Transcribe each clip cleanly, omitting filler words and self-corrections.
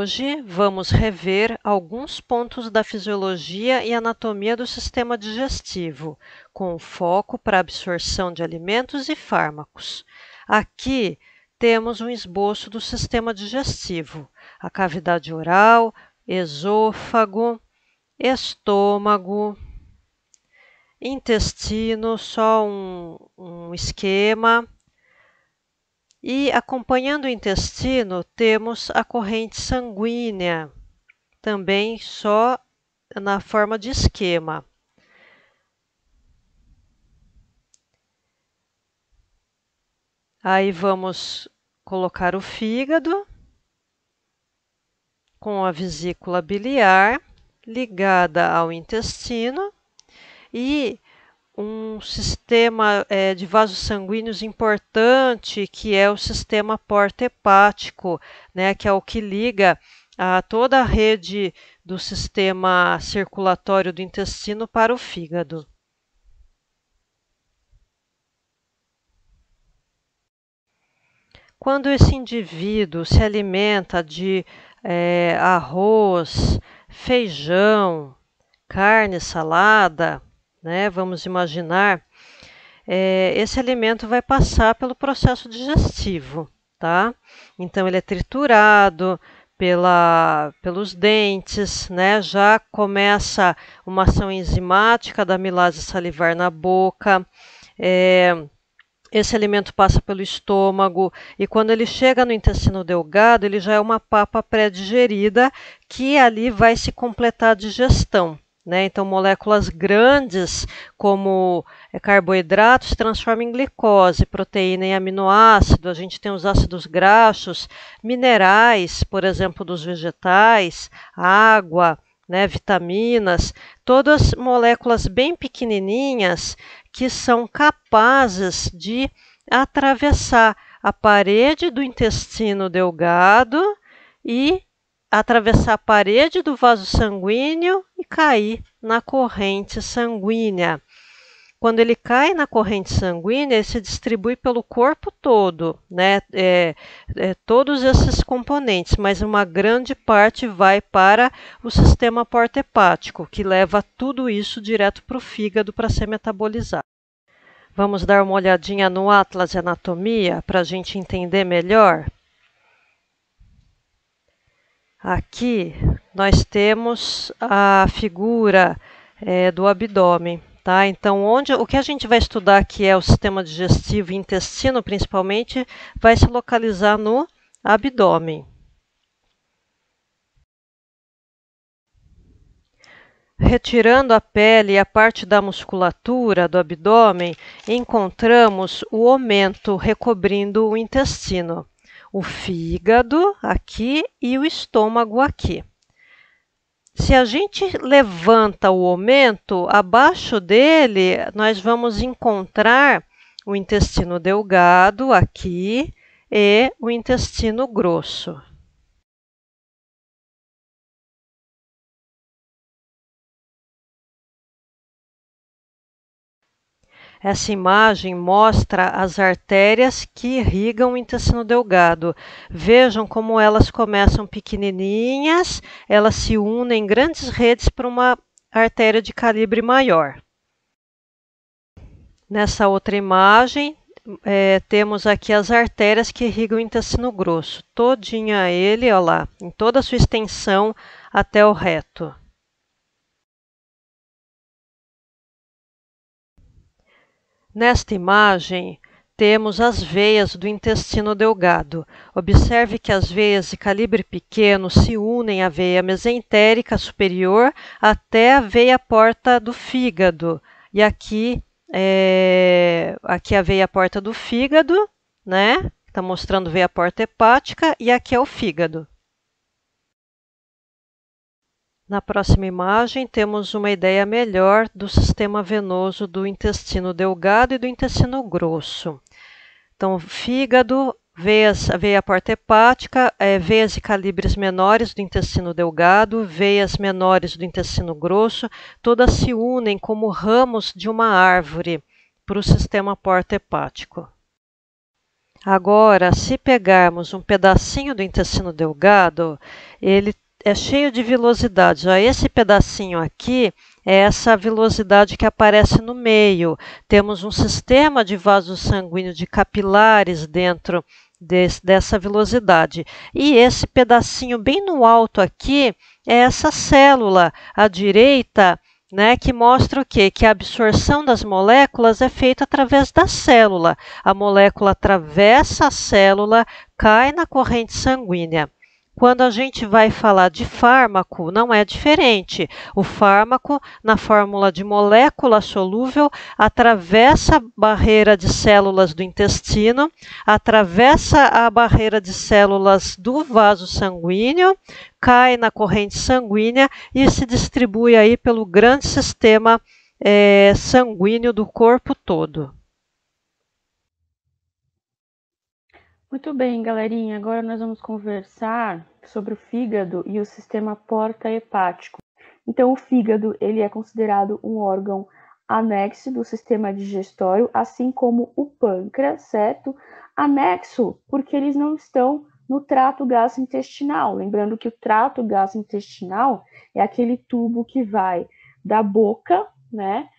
Hoje vamos rever alguns pontos da fisiologia e anatomia do sistema digestivo, com foco para absorção de alimentos e fármacos. Aqui temos um esboço do sistema digestivo, a cavidade oral, esôfago, estômago, intestino, só um esquema. E acompanhando o intestino, temos a corrente sanguínea, também só na forma de esquema. Aí vamos colocar o fígado com a vesícula biliar ligada ao intestino e um sistema de vasos sanguíneos importante, que é o sistema porta-hepático, né, que é o que liga a toda a rede do sistema circulatório do intestino para o fígado. Quando esse indivíduo se alimenta de arroz, feijão, carne, salada, né, vamos imaginar, esse alimento vai passar pelo processo digestivo, tá? Então ele é triturado pelos dentes, né? Já começa uma ação enzimática da amilase salivar na boca. Esse alimento passa pelo estômago e quando ele chega no intestino delgado, ele já é uma papa pré-digerida que ali vai se completar a digestão. Né? Então, moléculas grandes como carboidratos se transformam em glicose, proteína em aminoácido, a gente tem os ácidos graxos, minerais, por exemplo, dos vegetais, água, né, vitaminas, todas moléculas bem pequenininhas que são capazes de atravessar a parede do intestino delgado e atravessar a parede do vaso sanguíneo e cair na corrente sanguínea. Quando ele cai na corrente sanguínea, ele se distribui pelo corpo todo, né? Todos esses componentes, mas uma grande parte vai para o sistema porta-hepático, que leva tudo isso direto para o fígado para ser metabolizado. Vamos dar uma olhadinha no Atlas de Anatomia para a gente entender melhor? Aqui nós temos a figura do abdômen, tá? Então, o que a gente vai estudar aqui é o sistema digestivo e intestino, principalmente, vai se localizar no abdômen. Retirando a pele e a parte da musculatura do abdômen, encontramos o omento recobrindo o intestino. O fígado aqui e o estômago aqui. Se a gente levanta o omento, abaixo dele nós vamos encontrar o intestino delgado aqui e o intestino grosso. Essa imagem mostra as artérias que irrigam o intestino delgado. Vejam como elas começam pequenininhas, elas se unem em grandes redes para uma artéria de calibre maior. Nessa outra imagem, temos aqui as artérias que irrigam o intestino grosso. Todinha ele, olha lá, em toda a sua extensão até o reto. Nesta imagem, temos as veias do intestino delgado. Observe que as veias de calibre pequeno se unem à veia mesentérica superior até a veia porta do fígado. E aqui a veia porta do fígado, né? Está mostrando veia porta hepática, e aqui é o fígado. Na próxima imagem, temos uma ideia melhor do sistema venoso do intestino delgado e do intestino grosso. Então, fígado, a veia porta hepática, veias de calibres menores do intestino delgado, veias menores do intestino grosso, todas se unem como ramos de uma árvore para o sistema porta hepático. Agora, se pegarmos um pedacinho do intestino delgado, ele é cheio de vilosidade. Já esse pedacinho aqui é essa vilosidade que aparece no meio. Temos um sistema de vaso sanguíneo de capilares dentro dessa vilosidade. E esse pedacinho bem no alto aqui é essa célula à direita, né, que mostra o quê? Que a absorção das moléculas é feita através da célula. A molécula atravessa a célula, cai na corrente sanguínea. Quando a gente vai falar de fármaco, não é diferente. O fármaco, na fórmula de molécula solúvel, atravessa a barreira de células do intestino, atravessa a barreira de células do vaso sanguíneo, cai na corrente sanguínea e se distribui aí pelo grande sistema sanguíneo do corpo todo. Muito bem, galerinha. Agora nós vamos conversar sobre o fígado e o sistema porta-hepático. Então, o fígado ele é considerado um órgão anexo do sistema digestório, assim como o pâncreas, certo? Anexo porque eles não estão no trato gastrointestinal. Lembrando que o trato gastrointestinal é aquele tubo que vai da boca, né?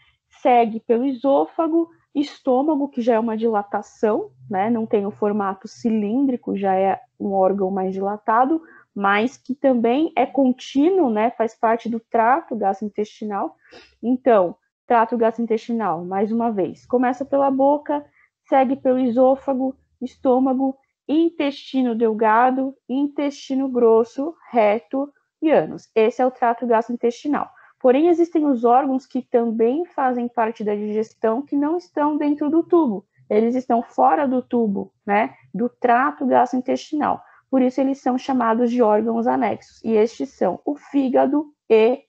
Segue pelo esôfago, estômago, que já é uma dilatação, né? Não tem o formato cilíndrico, já é um órgão mais dilatado, mas que também é contínuo, né? Faz parte do trato gastrointestinal. Então, trato gastrointestinal, mais uma vez, começa pela boca, segue pelo esôfago, estômago, intestino delgado, intestino grosso, reto e ânus. Esse é o trato gastrointestinal. Porém, existem os órgãos que também fazem parte da digestão que não estão dentro do tubo. Eles estão fora do tubo, né? Do trato gastrointestinal. Por isso, eles são chamados de órgãos anexos. E estes são o fígado e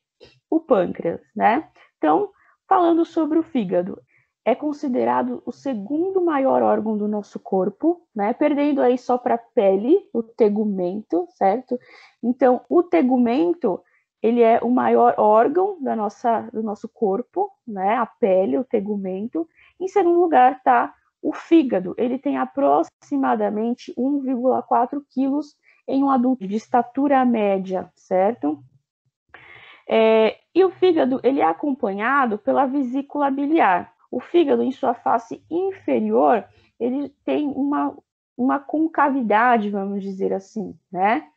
o pâncreas, né? Então, falando sobre o fígado, é considerado o segundo maior órgão do nosso corpo, né? Perdendo aí só para a pele, o tegumento, certo? Então, o tegumento ele é o maior órgão do nosso corpo, né? A pele, o tegumento. Em segundo lugar está o fígado. Ele tem aproximadamente 1,4 quilos em um adulto de estatura média, certo? E o fígado ele é acompanhado pela vesícula biliar. O fígado, em sua face inferior, ele tem uma concavidade, vamos dizer assim, né?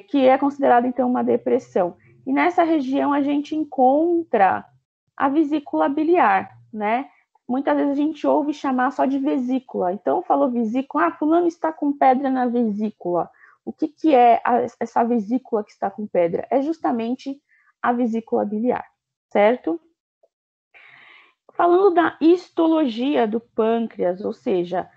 Que é considerada, então, uma depressão. E nessa região a gente encontra a vesícula biliar, né? Muitas vezes a gente ouve chamar só de vesícula. Então, falou vesícula, fulano está com pedra na vesícula. O que é essa vesícula que está com pedra? É justamente a vesícula biliar, certo? Falando da histologia do pâncreas, ou seja,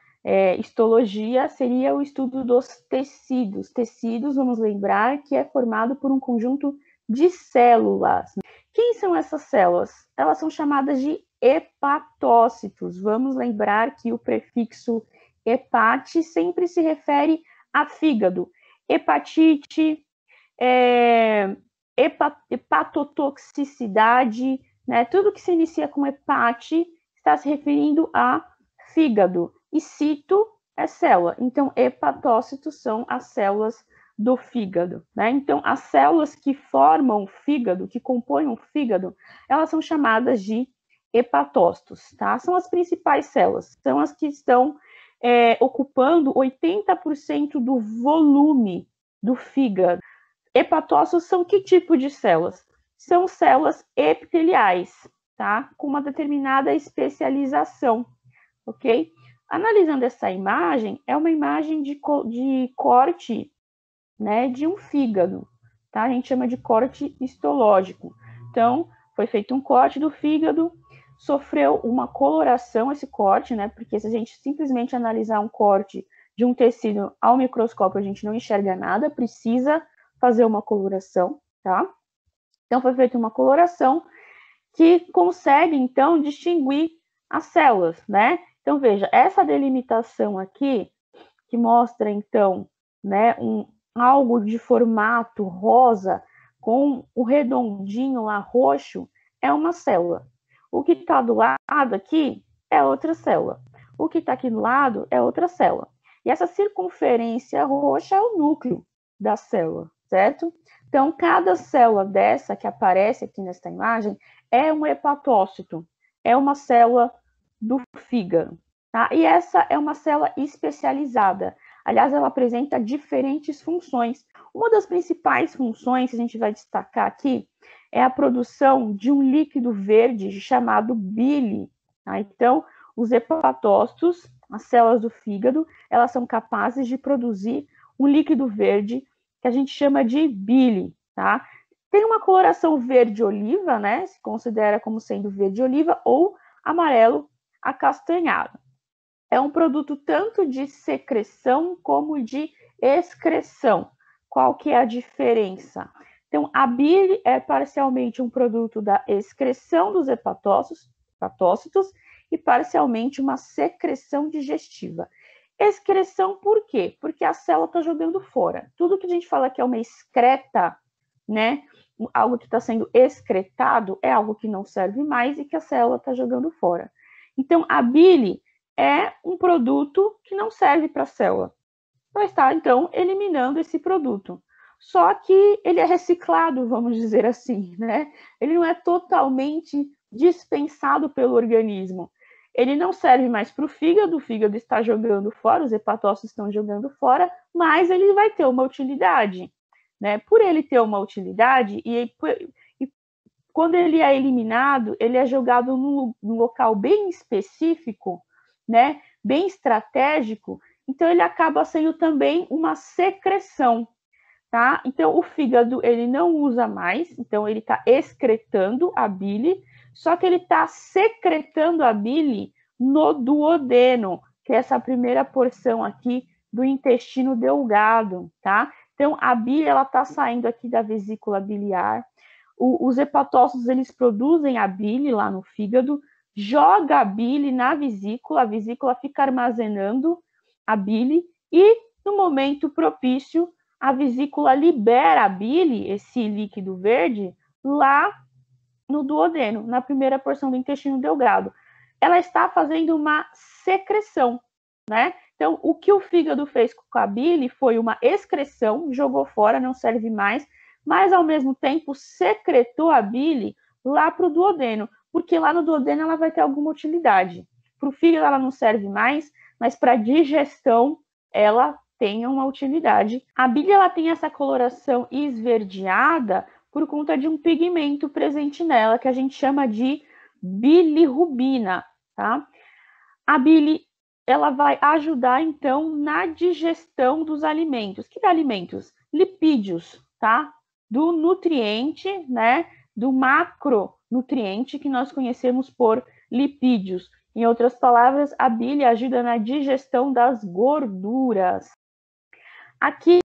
histologia seria o estudo dos tecidos. Tecidos, vamos lembrar, que é formado por um conjunto de células. Quem são essas células? Elas são chamadas de hepatócitos. Vamos lembrar que o prefixo hepate sempre se refere a fígado. Hepatite, hepatotoxicidade, né? Tudo que se inicia com hepate está se referindo a fígado. E cito é célula. Então, hepatócitos são as células do fígado, né? Então, as células que formam o fígado, que compõem o fígado, elas são chamadas de hepatócitos, tá? São as principais células, são as que estão ocupando 80% do volume do fígado. Hepatócitos são que tipo de células? São células epiteliais, tá? Com uma determinada especialização, ok? Analisando essa imagem, é uma imagem de corte, né, de um fígado, tá? A gente chama de corte histológico. Então, foi feito um corte do fígado, sofreu uma coloração esse corte, né? Porque se a gente simplesmente analisar um corte de um tecido ao microscópio, a gente não enxerga nada, precisa fazer uma coloração, tá? Então, foi feita uma coloração que consegue, então, distinguir as células, né? Então, veja, essa delimitação aqui, que mostra, então, né, algo de formato rosa com o redondinho lá roxo, é uma célula. O que está do lado aqui é outra célula. O que está aqui do lado é outra célula. E essa circunferência roxa é o núcleo da célula, certo? Então, cada célula dessa que aparece aqui nesta imagem é um hepatócito, é uma célula do fígado, tá? E essa é uma célula especializada. Aliás, ela apresenta diferentes funções. Uma das principais funções que a gente vai destacar aqui é a produção de um líquido verde chamado bile. Tá? Então, os hepatócitos, as células do fígado, elas são capazes de produzir um líquido verde que a gente chama de bile. Tá? Tem uma coloração verde-oliva, né? Se considera como sendo verde-oliva ou amarelo acastanhado. É um produto tanto de secreção como de excreção. Qual que é a diferença? Então, a bile é parcialmente um produto da excreção dos hepatócitos e parcialmente uma secreção digestiva. Excreção por quê? Porque a célula está jogando fora. Tudo que a gente fala que é uma excreta, né? Algo que está sendo excretado é algo que não serve mais e que a célula está jogando fora. Então, a bile é um produto que não serve para a célula. Vai estar, então, eliminando esse produto. Só que ele é reciclado, vamos dizer assim, né? Ele não é totalmente dispensado pelo organismo. Ele não serve mais para o fígado está jogando fora, os hepatócitos estão jogando fora, mas ele vai ter uma utilidade, né? Por ele ter uma utilidade, e quando ele é eliminado, ele é jogado num local bem específico, né? Bem estratégico, então ele acaba sendo também uma secreção, tá? Então o fígado ele não usa mais, então ele está excretando a bile, só que ele está secretando a bile no duodeno, que é essa primeira porção aqui do intestino delgado, tá? Então a bile ela está saindo aqui da vesícula biliar. Os hepatócitos eles produzem a bile lá no fígado, joga a bile na vesícula, a vesícula fica armazenando a bile e no momento propício a vesícula libera a bile, esse líquido verde, lá no duodeno, na primeira porção do intestino delgado. Ela está fazendo uma secreção, né? Então, o que o fígado fez com a bile foi uma excreção, jogou fora, não serve mais, mas ao mesmo tempo secretou a bile lá para o duodeno, porque lá no duodeno ela vai ter alguma utilidade. Para o fígado ela não serve mais, mas para a digestão ela tem uma utilidade. A bile ela tem essa coloração esverdeada por conta de um pigmento presente nela, que a gente chama de bilirrubina, tá? A bile ela vai ajudar, então, na digestão dos alimentos. Que alimentos? Lipídios, tá? Do nutriente, né? Do macronutriente que nós conhecemos por lipídios. Em outras palavras, a bile ajuda na digestão das gorduras. Aqui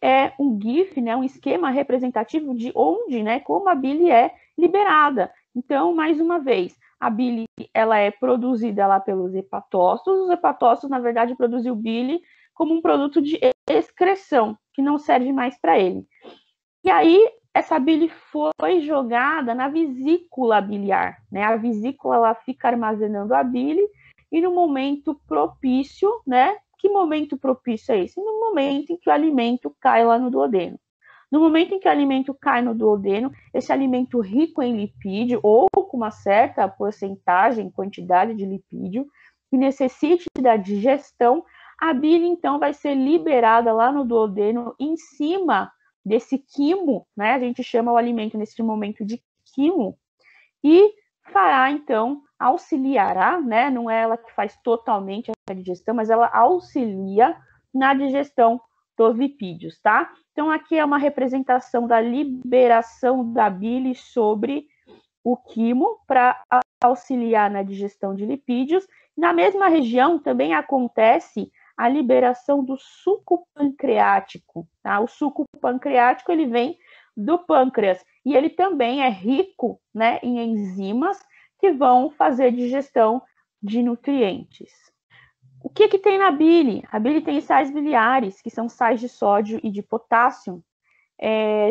é um GIF, né, um esquema representativo de onde, né, como a bile é liberada. Então, mais uma vez, a bile ela é produzida lá pelos hepatócitos. Os hepatócitos, na verdade, produzem o bile como um produto de excreção, que não serve mais para ele. E aí, essa bile foi jogada na vesícula biliar, né? A vesícula ela fica armazenando a bile e no momento propício, né? Que momento propício é esse? No momento em que o alimento cai lá no duodeno. No momento em que o alimento cai no duodeno, esse alimento rico em lipídio ou com uma certa porcentagem, quantidade de lipídio, que necessite da digestão, a bile então vai ser liberada lá no duodeno em cima desse quimo, né? A gente chama o alimento nesse momento de quimo, e fará, então, auxiliará, né? Não é ela que faz totalmente a digestão, mas ela auxilia na digestão dos lipídios, tá? Então, aqui é uma representação da liberação da bile sobre o quimo para auxiliar na digestão de lipídios. Na mesma região também acontece a liberação do suco pancreático, tá? O suco pancreático, ele vem do pâncreas e ele também é rico, né, em enzimas que vão fazer digestão de nutrientes. O que tem na bile? A bile tem sais biliares, que são sais de sódio e de potássio.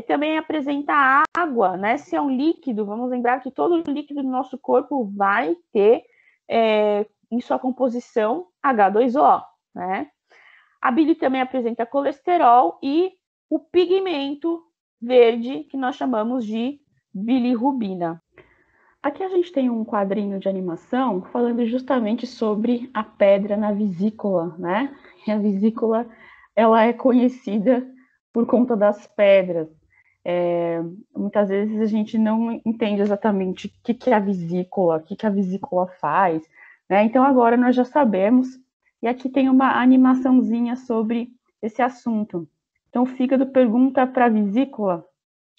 Também apresenta água, né? Se é um líquido, vamos lembrar que todo líquido do nosso corpo vai ter em sua composição H2O, né? A bile também apresenta colesterol e o pigmento verde, que nós chamamos de bilirrubina. Aqui a gente tem um quadrinho de animação falando justamente sobre a pedra na vesícula, né? E a vesícula, ela é conhecida por conta das pedras. Muitas vezes a gente não entende exatamente o que é a vesícula, o que a vesícula faz, né? Então agora nós já sabemos, e aqui tem uma animaçãozinha sobre esse assunto. Então o fígado pergunta para a vesícula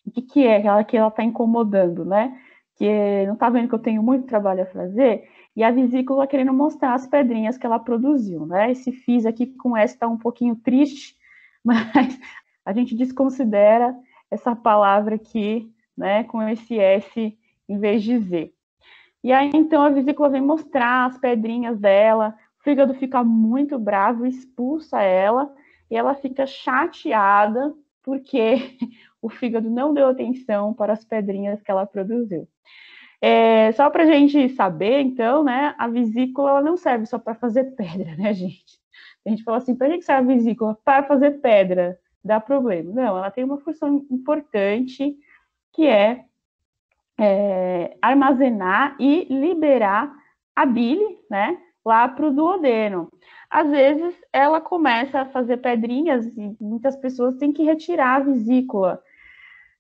o que é que ela está incomodando, né? Que não está vendo que eu tenho muito trabalho a fazer, e a vesícula querendo mostrar as pedrinhas que ela produziu, né? Esse FIS aqui com S está um pouquinho triste, mas a gente desconsidera essa palavra aqui, né, com esse S em vez de Z. E aí, então, a vesícula vem mostrar as pedrinhas dela, o fígado fica muito bravo, expulsa ela, e ela fica chateada porque o fígado não deu atenção para as pedrinhas que ela produziu. Só para a gente saber, então, né, a vesícula ela não serve só para fazer pedra, né, gente? A gente fala assim, para que serve a vesícula? Para fazer pedra, dá problema. Não, ela tem uma função importante, que é armazenar e liberar a bile, né, lá para o duodeno. Às vezes, ela começa a fazer pedrinhas e muitas pessoas têm que retirar a vesícula.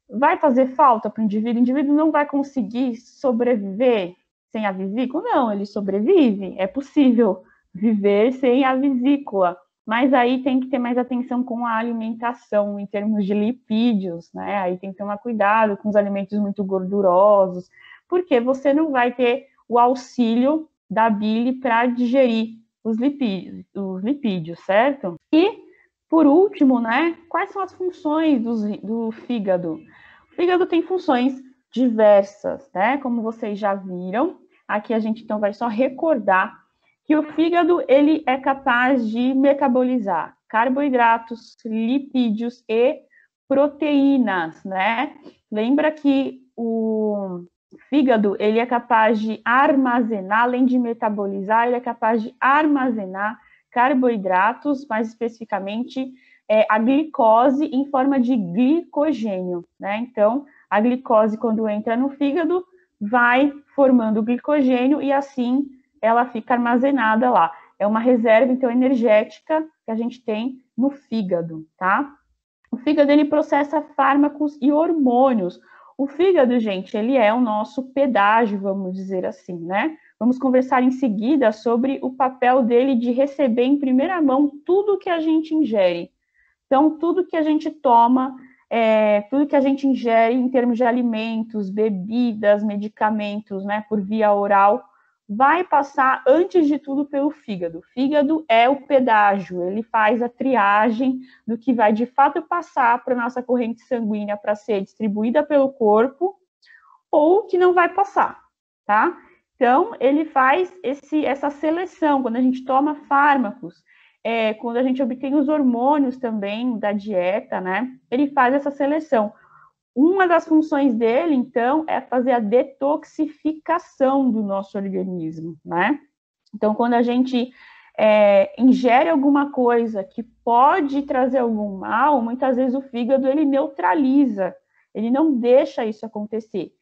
Vai fazer falta para o indivíduo? O indivíduo não vai conseguir sobreviver sem a vesícula? Não, ele sobrevive. É possível viver sem a vesícula. Mas aí tem que ter mais atenção com a alimentação, em termos de lipídios, né? Aí tem que tomar cuidado com os alimentos muito gordurosos, porque você não vai ter o auxílio da bile para digerir os lipídios, certo? E, por último, né? Quais são as funções do fígado? O fígado tem funções diversas, né? Como vocês já viram, aqui a gente então vai só recordar que o fígado ele é capaz de metabolizar carboidratos, lipídios e proteínas, né? Lembra que o fígado ele é capaz de armazenar, além de metabolizar, ele é capaz de armazenar carboidratos, mais especificamente a glicose em forma de glicogênio, né? Então, a glicose, quando entra no fígado, vai formando glicogênio e assim ela fica armazenada lá. É uma reserva, então, energética que a gente tem no fígado, tá? O fígado, ele processa fármacos e hormônios. O fígado, gente, ele é o nosso pedágio, vamos dizer assim, né? Vamos conversar em seguida sobre o papel dele de receber em primeira mão tudo que a gente ingere. Então, tudo que a gente toma, tudo que a gente ingere em termos de alimentos, bebidas, medicamentos, né, por via oral, vai passar, antes de tudo, pelo fígado. O fígado é o pedágio, ele faz a triagem do que vai, de fato, passar para a nossa corrente sanguínea para ser distribuída pelo corpo ou que não vai passar, tá? Então, ele faz essa seleção, quando a gente toma fármacos, quando a gente obtém os hormônios também da dieta, né? Ele faz essa seleção. Uma das funções dele, então, é fazer a detoxificação do nosso organismo, né? Então, quando a gente ingere alguma coisa que pode trazer algum mal, muitas vezes o fígado, ele neutraliza, ele não deixa isso acontecer.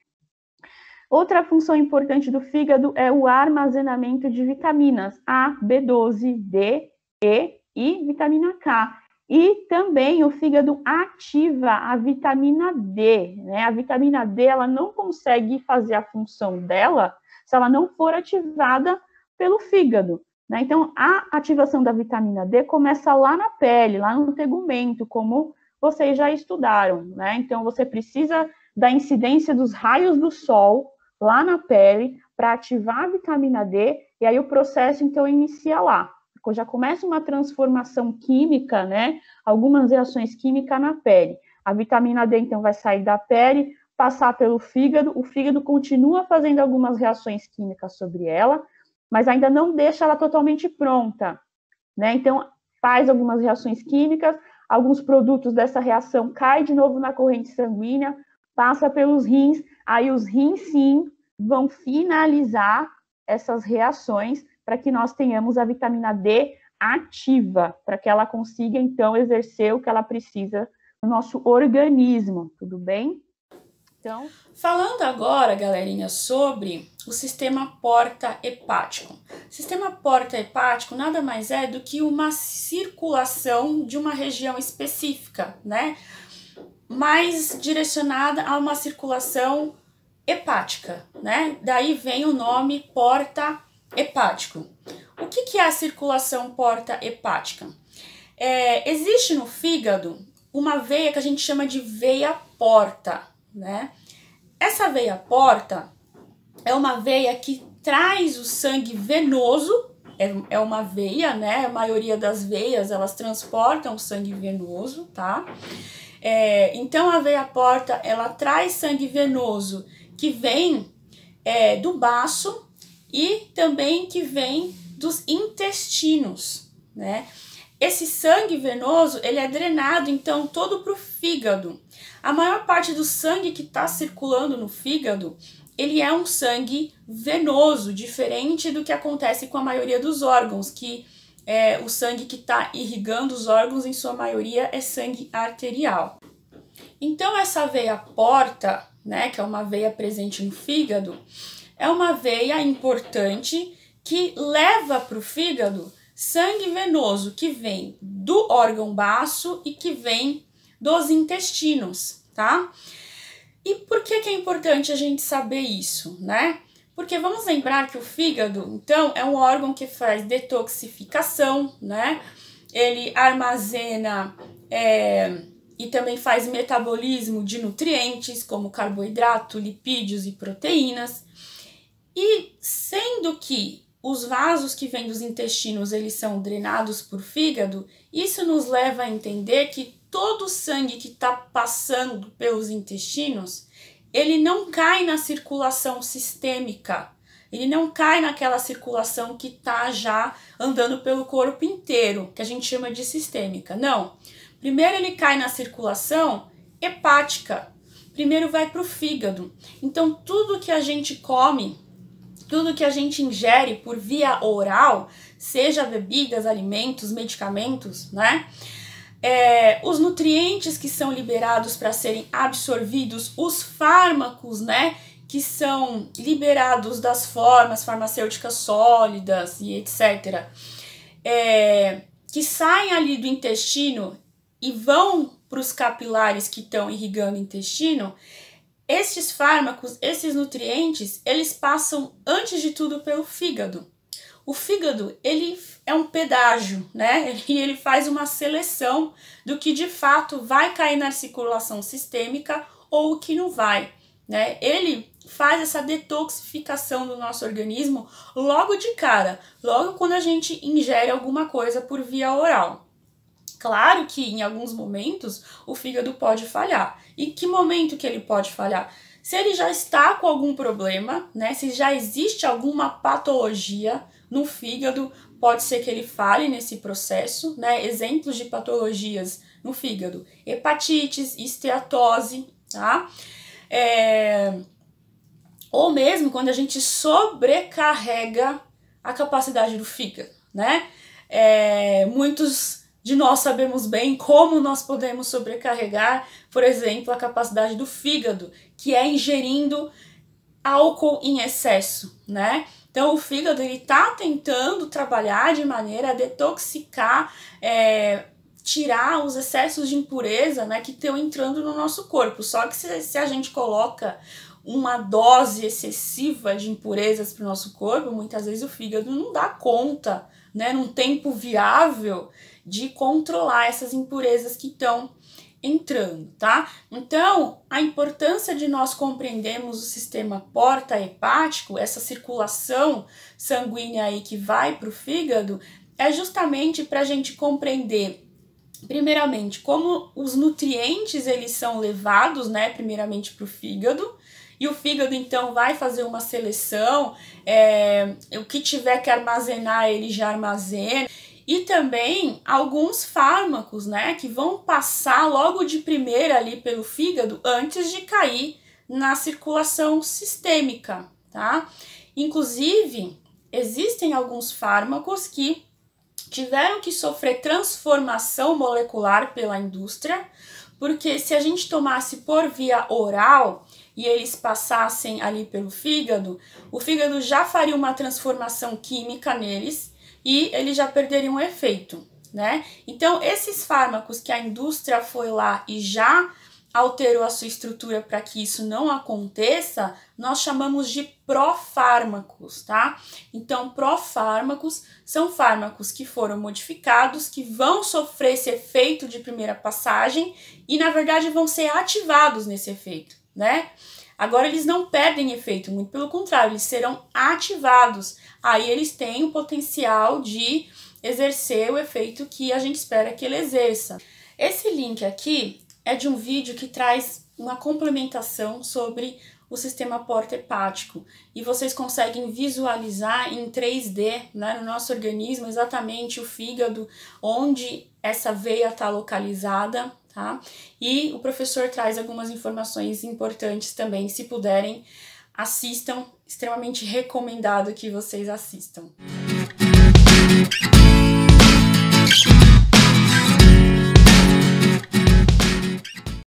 Outra função importante do fígado é o armazenamento de vitaminas A, B12, D, E e vitamina K. E também o fígado ativa a vitamina D, né? A vitamina D, ela não consegue fazer a função dela se ela não for ativada pelo fígado, né? Então, a ativação da vitamina D começa lá na pele, lá no tegumento, como vocês já estudaram, né? Então, você precisa da incidência dos raios do sol lá na pele para ativar a vitamina D, e aí o processo, então, inicia lá. Já começa uma transformação química, né? Algumas reações químicas na pele. A vitamina D, então, vai sair da pele, passar pelo fígado, o fígado continua fazendo algumas reações químicas sobre ela, mas ainda não deixa ela totalmente pronta, né? Então, faz algumas reações químicas, alguns produtos dessa reação caem de novo na corrente sanguínea, passa pelos rins, aí os rins, sim, vão finalizar essas reações para que nós tenhamos a vitamina D ativa, para que ela consiga, então, exercer o que ela precisa no nosso organismo, tudo bem? Então, falando agora, galerinha, sobre o sistema porta-hepático. O sistema porta-hepático nada mais é do que uma circulação de uma região específica, né? Mais direcionada a uma circulação hepática, né? Daí vem o nome porta-hepático. O que é a circulação porta-hepática? Existe no fígado uma veia que a gente chama de veia porta, né? Essa veia porta é uma veia que traz o sangue venoso, é uma veia, né? A maioria das veias, elas transportam o sangue venoso, tá? Então a veia porta, ela traz sangue venoso que vem do baço e também que vem dos intestinos, né? Esse sangue venoso, ele é drenado, então, todo para o fígado. A maior parte do sangue que está circulando no fígado, ele é um sangue venoso, diferente do que acontece com a maioria dos órgãos, que o sangue que está irrigando os órgãos, em sua maioria, é sangue arterial. Então, essa veia porta, né, que é uma veia presente no fígado, é uma veia importante que leva para o fígado sangue venoso que vem do órgão baço e que vem dos intestinos, tá? E por que é importante a gente saber isso, né? Porque vamos lembrar que o fígado, então, é um órgão que faz detoxificação, né? Ele armazena e também faz metabolismo de nutrientes, como carboidrato, lipídios e proteínas. E sendo que os vasos que vêm dos intestinos, eles são drenados por fígado, isso nos leva a entender que todo o sangue que está passando pelos intestinos, ele não cai na circulação sistêmica, ele não cai naquela circulação que está já andando pelo corpo inteiro, que a gente chama de sistêmica. Não. Primeiro ele cai na circulação hepática, primeiro vai para o fígado. Então tudo que a gente come, tudo que a gente ingere por via oral, seja bebidas, alimentos, medicamentos, né? Os nutrientes que são liberados para serem absorvidos, os fármacos, né? Que são liberados das formas farmacêuticas sólidas e etc. Que saem ali do intestino e vão para os capilares que estão irrigando o intestino. Estes fármacos, esses nutrientes, eles passam antes de tudo pelo fígado. O fígado, ele é um pedágio, né? E ele faz uma seleção do que de fato vai cair na circulação sistêmica ou o que não vai, né? Ele faz essa detoxificação do nosso organismo logo de cara, logo quando a gente ingere alguma coisa por via oral. Claro que em alguns momentos o fígado pode falhar. E que momento que ele pode falhar? Se ele já está com algum problema, né? Se já existe alguma patologia no fígado, pode ser que ele falhe nesse processo, né? Exemplos de patologias no fígado: hepatites, esteatose, tá? Ou mesmo quando a gente sobrecarrega a capacidade do fígado, né? Muitos de nós sabemos bem como nós podemos sobrecarregar, por exemplo, a capacidade do fígado, que é ingerindo álcool em excesso, né? Então o fígado ele tá tentando trabalhar de maneira a detoxicar, tirar os excessos de impureza, né, que estão entrando no nosso corpo. Só que se a gente coloca uma dose excessiva de impurezas para o nosso corpo, muitas vezes o fígado não dá conta, né, num tempo viável, de controlar essas impurezas que estão entrando, tá? Então, a importância de nós compreendermos o sistema porta-hepático, essa circulação sanguínea aí que vai para o fígado, é justamente para a gente compreender, primeiramente, como os nutrientes eles são levados, né, primeiramente para o fígado, e o fígado então vai fazer uma seleção, o que tiver que armazenar ele já armazena. E também alguns fármacos, né, que vão passar logo de primeira ali pelo fígado antes de cair na circulação sistêmica, tá? Inclusive, existem alguns fármacos que tiveram que sofrer transformação molecular pela indústria, porque se a gente tomasse por via oral e eles passassem ali pelo fígado, o fígado já faria uma transformação química neles e eles já perderiam o efeito, né? Então, esses fármacos que a indústria foi lá e já alterou a sua estrutura para que isso não aconteça, nós chamamos de profármacos, tá? Então, profármacos são fármacos que foram modificados, que vão sofrer esse efeito de primeira passagem e, na verdade, vão ser ativados nesse efeito, né? Agora, eles não perdem efeito, muito pelo contrário, eles serão ativados. Aí, eles têm o potencial de exercer o efeito que a gente espera que ele exerça. Esse link aqui é de um vídeo que traz uma complementação sobre o sistema porta-hepático e vocês conseguem visualizar em 3D, né, no nosso organismo exatamente o fígado, onde essa veia está localizada, tá? E o professor traz algumas informações importantes também, se puderem, assistam, extremamente recomendado que vocês assistam.